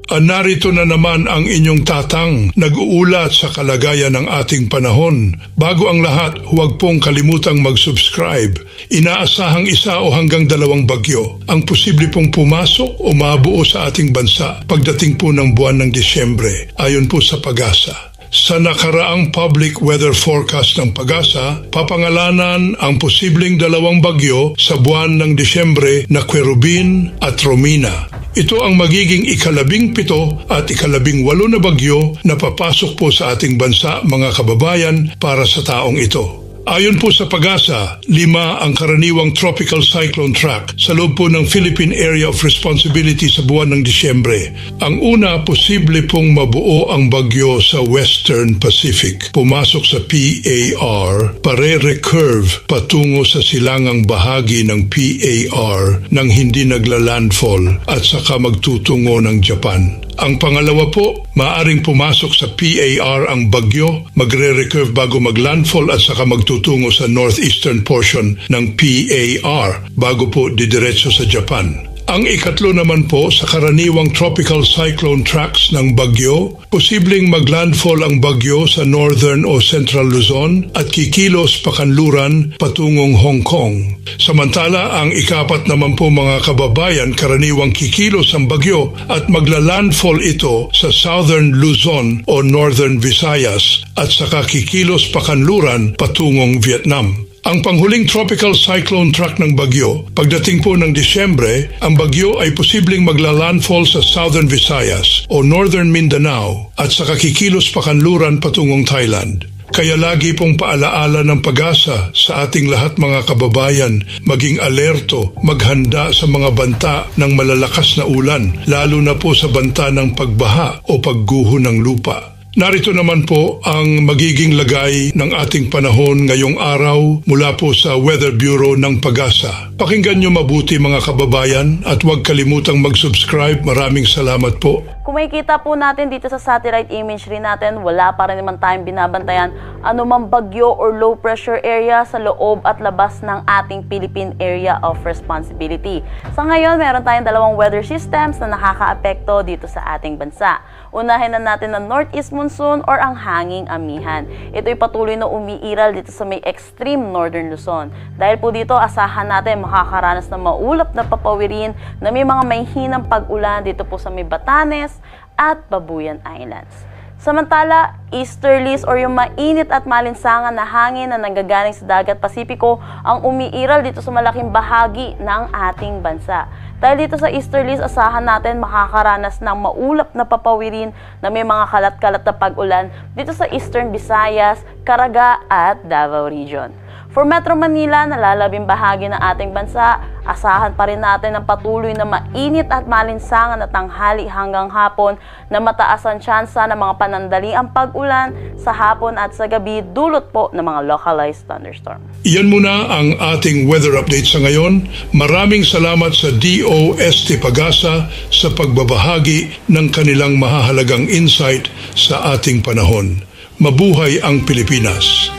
Narito na naman ang inyong tatang nag-uulat sa kalagayan ng ating panahon. Bago ang lahat, huwag pong kalimutang mag-subscribe. Inaasahang 1 o hanggang 2 bagyo ang posible pong pumasok o mabuo sa ating bansa pagdating po ng buwan ng Disyembre, ayon po sa Pag-asa. Sa nakaraang public weather forecast ng Pag-asa, papangalanan ang posibleng 2 bagyo sa buwan ng Disyembre na Querubin at Romina. Ito ang magiging ika-17 at ika-18 na bagyo na papasok po sa ating bansa, mga kababayan, para sa taong ito. Ayon po sa Pag-asa, 5 ang karaniwang tropical cyclone track sa loob po ng Philippine Area of Responsibility sa buwan ng Disyembre. Ang una, posible pong mabuo ang bagyo sa Western Pacific. Pumasok sa PAR, pare-recurve patungo sa silangang bahagi ng PAR nang hindi nagla-landfall at saka magtutungo ng Japan. Ang pangalawa po, maaring pumasok sa PAR ang bagyo, magre-recurve bago mag-landfall at saka magtutungo sa northeastern portion ng PAR bago po didiretso sa Japan. Ang ikatlo naman po, sa karaniwang tropical cyclone tracks ng bagyo, posibleng mag-landfall ang bagyo sa northern o central Luzon at kikilos pakanluran patungong Hong Kong. Samantala, ang ika-4 naman po, mga kababayan, karaniwang kikilos ang bagyo at magla-landfall ito sa southern Luzon o northern Visayas at saka kikilos pakanluran patungong Vietnam. Ang panghuling tropical cyclone track ng bagyo, pagdating po ng Disyembre, ang bagyo ay posibleng magla-landfall sa Southern Visayas o Northern Mindanao at saka kikilos pakanluran patungong Thailand. Kaya lagi pong paalaala ng Pag-asa sa ating lahat, mga kababayan, maging alerto, maghanda sa mga banta ng malalakas na ulan, lalo na po sa banta ng pagbaha o pagguho ng lupa. Narito naman po ang magiging lagay ng ating panahon ngayong araw mula po sa Weather Bureau ng Pag-asa. Pakinggan nyo mabuti, mga kababayan, at huwag kalimutang mag-subscribe. Maraming salamat po. Kung makikita po natin dito sa satellite imagery natin, wala pa rin naman tayong binabantayan anumang bagyo or low pressure area sa loob at labas ng ating Philippine Area of Responsibility. Sa ngayon, meron tayong 2 weather systems na nakakaapekto dito sa ating bansa. Unahin na natin ang northeast monsoon or ang hanging amihan. Ito'y patuloy na umiiral dito sa may extreme northern Luzon. Dahil po dito, asahan natin makakaranas ng maulap na papawirin na may mga mahinang pag-ulan dito po sa may Batanes at Babuyan Islands. Samantala, easterlies or yung mainit at malinsangan na hangin na nanggagaling sa dagat Pasipiko ang umiiral dito sa malaking bahagi ng ating bansa. Dahil dito sa easterlies, asahan natin makakaranas ng maulap na papawirin na may mga kalat-kalat na pag-ulan dito sa Eastern Visayas, Caraga at Davao Region. For Metro Manila, nalalabing bahagi ng ating bansa, asahan pa rin natin ang patuloy na mainit at malinsangan na tanghali hanggang hapon na mataas ang tsansa ng mga panandaliang pag-ulan sa hapon at sa gabi dulot po ng mga localized thunderstorm. Iyan muna ang ating weather update sa ngayon. Maraming salamat sa DOST Pag-asa sa pagbabahagi ng kanilang mahahalagang insight sa ating panahon. Mabuhay ang Pilipinas!